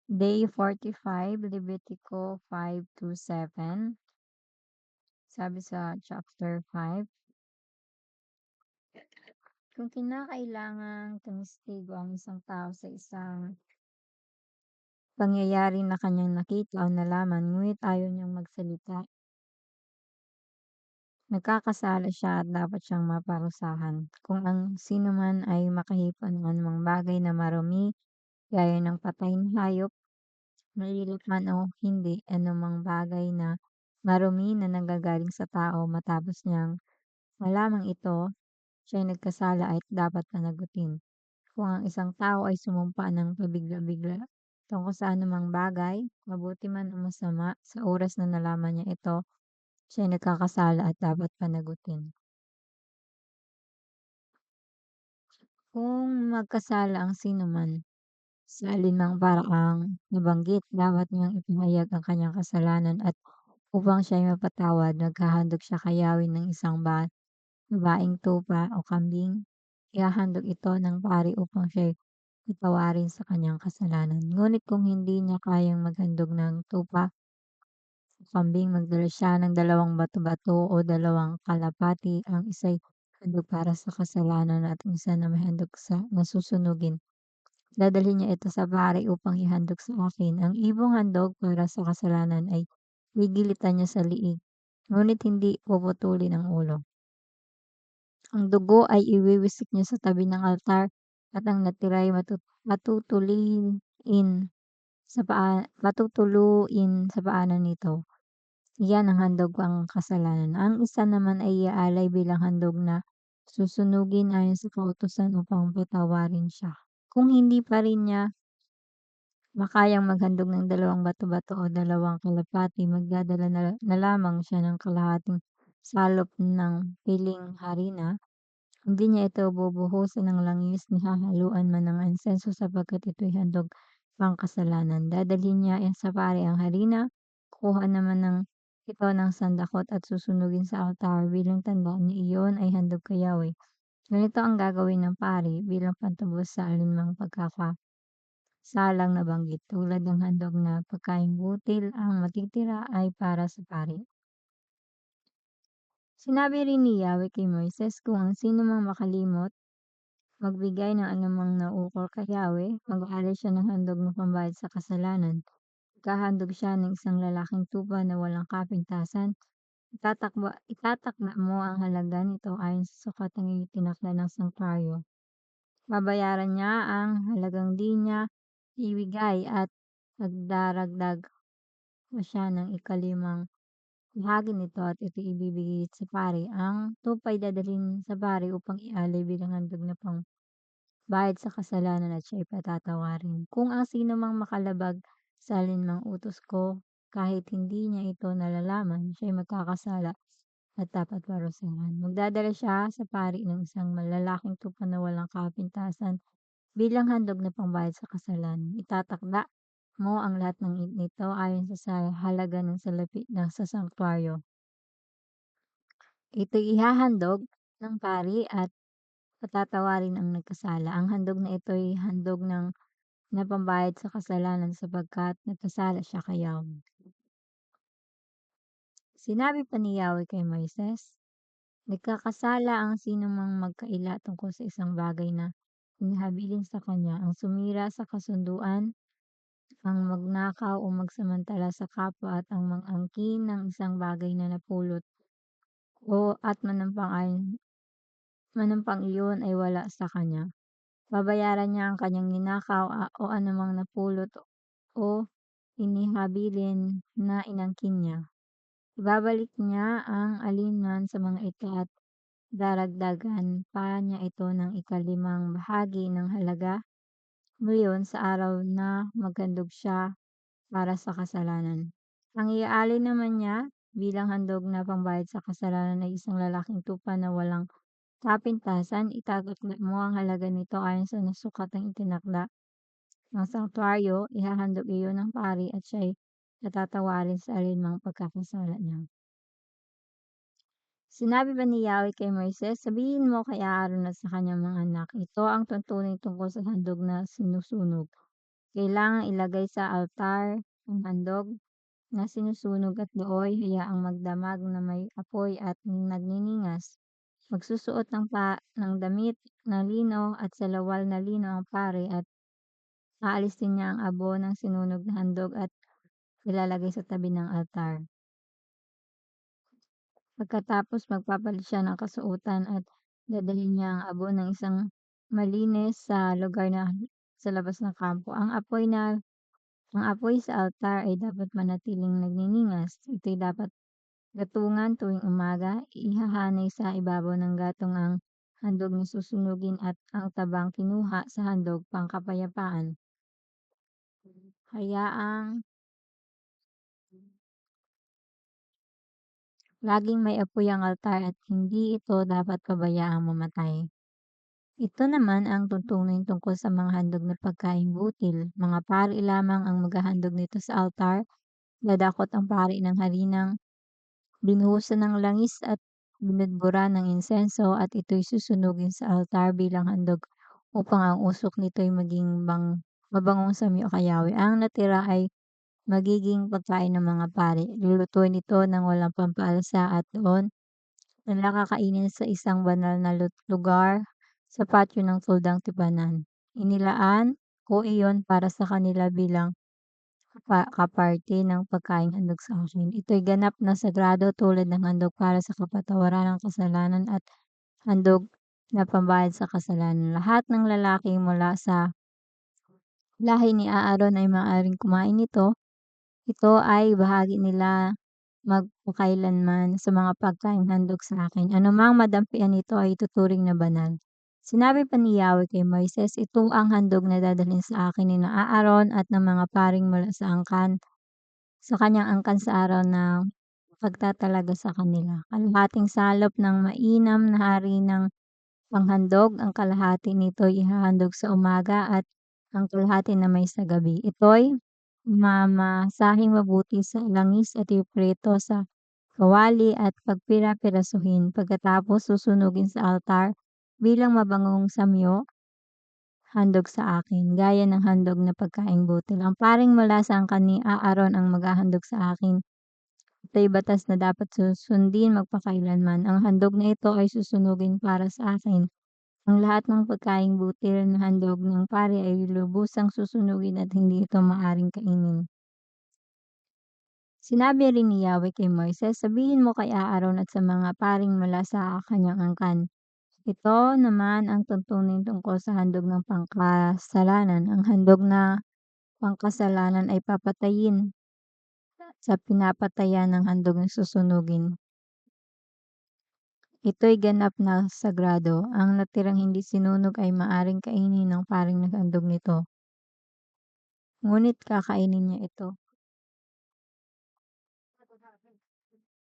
Day 45, Levitico 5-7. Sabi sa chapter 5, kung kinakailangang tumistigo ang isang tao sa isang pangyayari na kanyang nakita o nalaman ngunit ayaw niyang magsalita, nagkakasala siya at dapat siyang maparusahan. Kung ang sinuman ay makahipon ng anumang bagay na marumi, gaya ng patay na hayop, malilit man o hindi, anumang bagay na marumi na nanggagaling sa tao matapos niyang malamang ito, siya'y nagkasala at dapat panagutin. Kung ang isang tao ay sumumpa ng pabigla-bigla tungkol sa anumang bagay, mabuti man o masama, sa oras na nalaman niya ito, siya'y nagkakasala at dapat panagutin. Kung magkasala ang sinuman sa alinmang paraang nabanggit, dapat niyang ipahayag ang kanyang kasalanan at upang siya'y mapatawad, naghahandog siya kayawin ng isang babaeng tupa o kambing. Ihahandog ito ng pari upang siya'y patawarin sa kanyang kasalanan. Ngunit kung hindi niya kayang maghandog ng tupa o kambing, magdala siya ng 2 bato-bato o 2 kalapati. Ang isa'y handog para sa kasalanan at ang isa na may handog sa nasusunugin. Dadalhin niya ito sa pari upang ihandog sa akin. Ang ibong handog para sa kasalanan ay gigilitan niya sa liig, ngunit hindi puputulin ang ulo. Ang dugo ay iwiwisik niya sa tabi ng altar at ang natira ay patutuluin sa paanan nito. Iyan ang handog ang kasalanan. Ang isa naman ay iaalay bilang handog na susunugin ayon sa kautusan upang patawarin siya. Kung hindi pa rin niya makayang maghandog ng 2 bato-bato o 2 kalapati, magdadala na lamang siya ng kalahating salop ng piling harina. Hindi niya ito bubuhusan ng langis ni hahaluan man ng insenso sapagkat ito'y handog pangkasalanan. Dadalhin niya sa pari ang harina, kukuha naman ito ng sandakot at susunugin sa altar bilang tanda na iyon ay handog kay Yahweh. Ganito ang gagawin ng pari bilang pantubos sa alinmang pagkakasalang nabanggit. Tulad ng handog na pagkaing butil, ang matitira ay para sa pari. Sinabi rin ni Yahweh kay Moises, kung ang sinumang makalimot magbigay ng anumang naukol kay Yahweh, mag-aalay siya ng handog na pambayad sa kasalanan. Maghahandog siya ng isang lalaking tupa na walang kapintasan. Itatakda mo ang halaga nito ayon sa sukat ng itinakda ng sanktuaryo. Babayaran niya ang halagang di niya ibigay at magdaragdag pa siya ng ikalimang bahagi nito at ito ibibigay sa pari. Ang tupa ay dadalhin sa pari upang ialay bilang handog na bayad sa kasalanan at siya'y patatawarin. Kung ang sinumang makalabag sa alinmang utos ko, kahit hindi niya ito nalalaman, siya'y magkakasala at dapat parusahan. Magdadala siya sa pari ng isang malalaking tupa na walang kapintasan bilang handog na pambayad sa kasalanan. Itatakda mo ang lahat ng nito ayon sa halaga ng salapi na sa sanktuaryo. Ito'y ihahandog ng pari at patatawarin ang nagkasala. Ang handog na ito ay handog na pambayad sa kasalanan sapagkat nagkasala siya kay Yahweh. Sinabi pa ni Yahweh kay Moises, nagkakasala ang sinumang magkaila tungkol sa isang bagay na inihabilin sa kanya, ang sumira sa kasunduan, ang magnakaw o magsamantala sa kapwa at ang mangangkin ng isang bagay na napulot o at manampang iyon ay wala sa kanya. Babayaran niya ang kanyang ninakaw o anumang napulot o inihabilin na inangkin niya. Ibabalik niya ang alinman sa mga ito at daragdagan pa niya ito ng ikalimang bahagi ng halaga ngayon sa araw na maghandog siya para sa kasalanan. Ang iaalay naman niya bilang handog na pambayad sa kasalanan ay isang lalaking tupa na walang kapintasan. Itatakda mo ang halaga nito ayon sa nasukatang itinakda ng sanktuaryo. Ihahandog iyon ng pari at siya'y patatawarin sa alinmang pagkakasala niya. Sinabi pa ni Yahweh kay Moises, sabihin mo kay Aaron at sa kanyang mga anak, ito ang tuntunin tungkol sa handog na sinusunog. Kailangang ilagay sa altar ang handog na sinusunog at dooy hayaang magdamag na may apoy at nagniningas. Magsusuot ng damit na lino at salawal na lino ang pari at aalisin niya ang abo ng sinunog na handog at ilalagay sa tabi ng altar. Pagkatapos magpapalit siya ng kasuotan at dadalhin niya ang abo ng isang malinis sa lugar na sa labas ng kampo. Ang apoy sa altar ay dapat manatiling nagniningas. Ito'y dapat gatungan tuwing umaga. Ihahanay sa ibabaw ng gatong ang handog na susunugin at ang tabang kinuha sa handog pangkapayapaan. Hayaang laging may apoy ang altar at hindi ito dapat pabayaang mamatay. Ito naman ang tuntunin tungkol sa mga handog na pagkaing butil. Mga pari lamang ang maghahandog nito sa altar. Dadakot ang pari ng harinang binuhusan ng langis at binudburan ng insenso at ito'y susunugin sa altar bilang handog upang ang usok nito'y maging mabangong samyo kay Yahweh. Ang natira ay magiging pagkain ng mga pari. Lulutuin ito ng walang pampaalsa at doon nila kakainin sa isang banal na lugar sa patio ng tuldang tipanan. Inilaan ko iyon para sa kanila bilang kaparte ng pagkaing handog sa akin. Ito'y ganap na sagrado tulad ng handog para sa kapatawaran ng kasalanan at handog na pambayad sa kasalanan. Lahat ng lalaki mula sa lahi ni Aaron ay maaaring kumain nito. Ito ay bahagi nila magpakailanman sa mga pagkaing handog sa akin. Anumang madampian nito ay ituturing na banal. Sinabi pa ni Yahweh kay Moises, ito ang handog na dadalhin sa akin ni na Aaron at ng mga paring mula sa kanyang angkan sa araw ng pagtatalaga sa kanila. Kalahating salop ng mainam na hari ng panghandog, ang kalahati nito'y ihahandog sa umaga at ang kalahati naman sa gabi. Ito'y mamasahing mabuti sa langis at iprito sa kawali at pagpira-pirasuhin. Pagkatapos susunugin sa altar bilang mabangong samyo, handog sa akin, gaya ng handog na pagkaing butil. Ang paring mula sa angkan ni Aaron ang maghahandog sa akin. Ito'y batas na dapat susundin magpakailanman. Ang handog na ito ay susunugin para sa akin. Ang lahat ng pagkaing butil na handog ng pari ay lubusang susunugin at hindi ito maaring kainin. Sinabi rin ni Yahweh kay Moises, sabihin mo kay Aaron at sa mga paring mula sa kanyang angkan. Ito naman ang tuntunin tungkol sa handog ng pangkasalanan. Ang handog na pangkasalanan ay papatayin sa pinapatayan ng handog na susunugin. Ito'y ganap na sagrado. Ang natirang hindi sinunog ay maaring kainin ng paring naghandog nito. Ngunit kakainin niya ito.